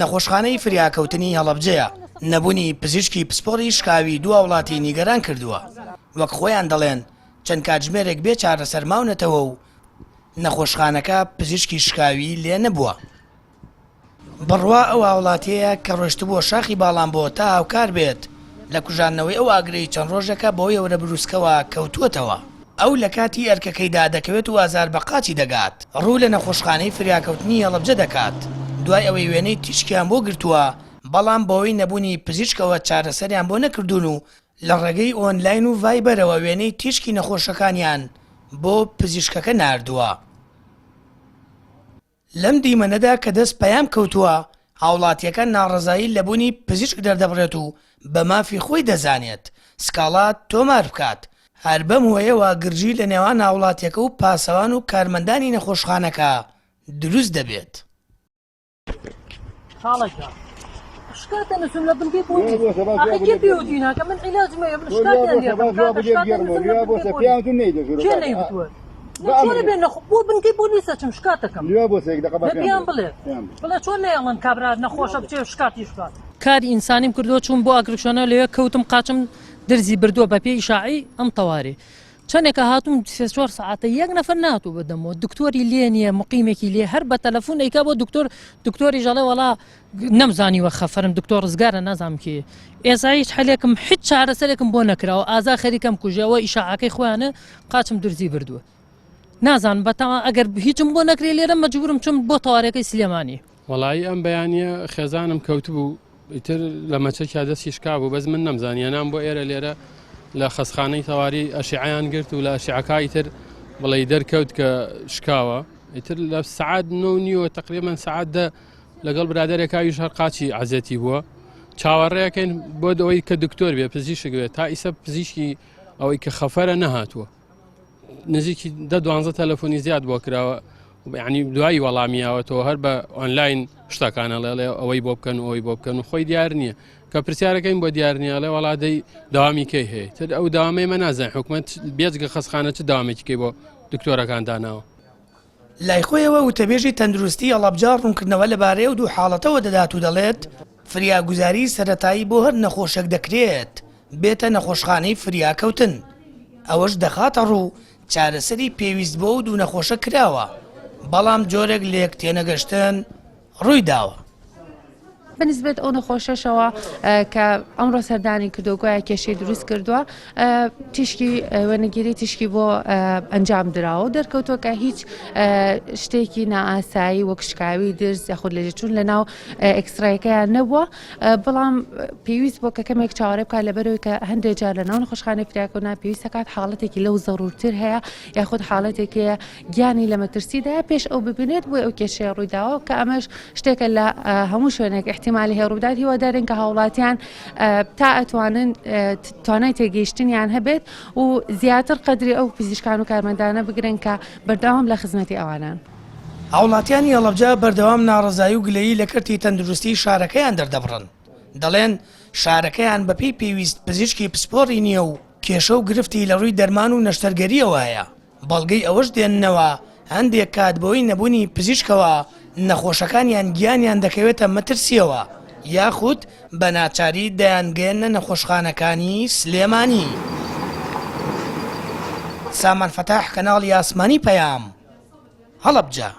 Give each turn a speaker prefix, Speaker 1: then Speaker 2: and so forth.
Speaker 1: نەخۆشخانەی فریاکەوتنی هەڵەبجەیە نەبوونی پزیشکی پسپۆڕی شکاوی دوو وڵاتی نیگەران کردووە. وەک خۆیان دەڵێن چەند کاتژمێرێک بێ چارەسەر ماونەتەوە و نەخۆشخانەکە پزیشکی شکاوی لێ نەبووە. بڕوا ئەو وڵاتەیە کە ڕۆشت بۆ شاخی باڵام بۆ تا هاوکار بێت لە کوژانەوەی ئەو ئاگرەی چەند ڕۆژەکە بۆ یەورە بروسکەوە کەوتووەتەوە. ئەو لە کاتی ئەرکەکەیدا دەکەوێت و ئازار بە قاچی دەگات. ڕوو لە نەخۆشخانەی فریاکەوتنی هەڵەبجە دەکات. دوای ئەوەی وێنەی تیشکیان بۆ گرتووە، بەڵام بەوەی نەبوونی پزیشکەوە چارەسەریان بۆ نەکردوون و لە ڕێگەی ئۆنلاین و ڤایبەرەوە وێنەی تیشکی نەخۆشەکانیان بۆ پزیشکەکە ناردووە. لەم دیمەنەدا کە دەست پەیام کەوتووە، هاوڵاتیەکە ناڕەزایی لەبوونی پزیشک دەردەبڕێت و بە مافی خۆی دەزانێت سکاڵات تۆمار بکات. هەر بەم هۆیەوە گرژی لە نێوان هاوڵاتیەکە و پاسەوان و کارمەندانی نەخۆشخانەکە دروست دەبێت.
Speaker 2: شكات انا سنة بنتي بوليس اخي كيف يودينا كمان علاج ما من شكات انا شنو يبتوه شلون بينا بو بنتي بوليس شكاتكم
Speaker 3: لا بو سيك دقه
Speaker 2: بيان بلا شلون يلا كابرا نخوش بچه شكاتي شكات كار انساني كردو چون بو اگرشونه ليه كوتم قاچم درزي بردو بابي اشاعي ام طواري چنێکە هاتووم 4 ساعتە یەک نەفەر ناتوو بەدەمەوە دکتۆری لێ نییە مقیمێکی لێ هەر بە تەلەفۆن ئەیکا بۆ دکتۆری ژەڵێ وەڵا نەمزانیوە خەفەرم دکتۆر ڕزگارە نازانم کێ ئێستا هیچ حەلێکم هیچ چارەسەرێکم بۆ نەکراوە ئازا خەریکەم کوژەوە ئیشاعەکەی خۆیانە قاچم درزی بردووە نازان بەتەما ئەگەر هیچم بۆ نەکرێ لێرە مەجبورم چوم بۆ تەوارەکەی سلێمانی
Speaker 4: وەڵایی ئەم بەیانیە خێزانم کەوتبوو ئیتر لە مەچەکیا دەستی شکا بوو بەس من نەمزانیانام بۆ ئێرە لێرە لە خەسخانەی تەواری ئەشیعیان گرت و لە ئەشیعەکەی تر بڵێ دەرکەوت کە شکاوە ئیتر لە سعات 9 تقریبا سعات دە لەگەڵ برادەرێکاویش هەر قاچی عەزەتی بووە چاوەڕێیەکەین بۆ ئەوەی کە دکتۆر بێ پزیشک بێت تا ئیسە پزیشکی ئەوەی کە خەفەرە نەهاتووە نزیکی 12 تەلەفۆنی زیاد بۆ کراوە یعنی دوایی وەڵامیاوەتەوە هەر بە ئۆنلاین شتەکانە لێ ئەوەی بۆ بکەن ئەوەی بۆ بکەن و خۆی دیار نییە کە پرسیارەکەین بۆ دیار نییە لێ وەڵادەی داوامی کەی هەیە تر ئەو داوامەی مە نازانین حکومەت بێجگە خەسخانە چ داوامێکیکەی بۆ دکتۆرەکان داناوە.
Speaker 1: لای خۆیەوە وتەبێژی تەندروستی هەڵەبجە ڕوونکردنەوە لەبارەی و دوو حاڵەتەوە دەدات و دەڵێت فریاگوزاری سەرەتایی بۆ هەر نەخۆشێک دەکرێت بێتە نەخۆشخانەی فریاکەوتن ئەوەش دەخاتە ڕوو چارەسەری پێویست بۆ و دوو نەخۆشە کراوە بەڵام جۆرێک لێک تێنەگەشتن ڕووی داوە.
Speaker 5: بەنسبەت ئەو نەخۆشەشەوە کە ئەمڕۆ سەردانی کردو گویا کێشەی دروست کردووە تیشکی وەرنەگیری تیشکی بۆ ئەنجام دراوە دەرکەوتووە کە هیچ شتێکی نائاسایی وەک شکاوی درز یاخود لەژێچوون لە ناو ئەکسرایەکەیان نەبووە بەڵام پێویست بۆ کە کەمێک چاوەڕێ بکات لەبەرەوەی کە هەندێک جار لە ناو نەخۆشخانەی فریاکەوتن پێویست دەکات حاڵەتێکی لەو زەڕورتر هەیە یاخود حاڵەتێکی گیانی لە مەترسیدایە پێش ئەو ببینێت بۆ ئەو کێشەیە ڕوویداوە کە ئەمەش شتێکە لە هەموو شوێنێک احتیمالی هەیە ڕووداتی هیوا دەرێن کە هاوڵاتیان تا ئەتوانن توانای تێگەیشتنیان هەبێت و زیاتر قەدری ئەو پزیشکان و کارمەندانە بگرن کە بەردەوام لە خزمەتی ئەوانان.
Speaker 1: هاوڵاتیانی هەڵەبجە بەردەوام ناڕەزایی و گلەیی لە کەرتی تەندروستی شارەکەیان دەردەبڕن دەڵێن شارەکەیان بەپێی پێویست پزیشکی پسپۆڕی نییە و کێشە و گرفتی لە ڕووی دەرمان و نەشتەرگەریەوە هەیە بەڵگەی ئەوەش دێننەوە هەندێک کات بۆی نەبوونی پزیشکەوە نەخۆشەکانیان گیانیان دەکەوێتە مەترسیەوە یاخود بە ناچاری دەیانگەێنە نەخۆشخانەکانی سلێمانی. سامان فەتاح کەناڵی ئاسمانی پەیام هەڵەبجە.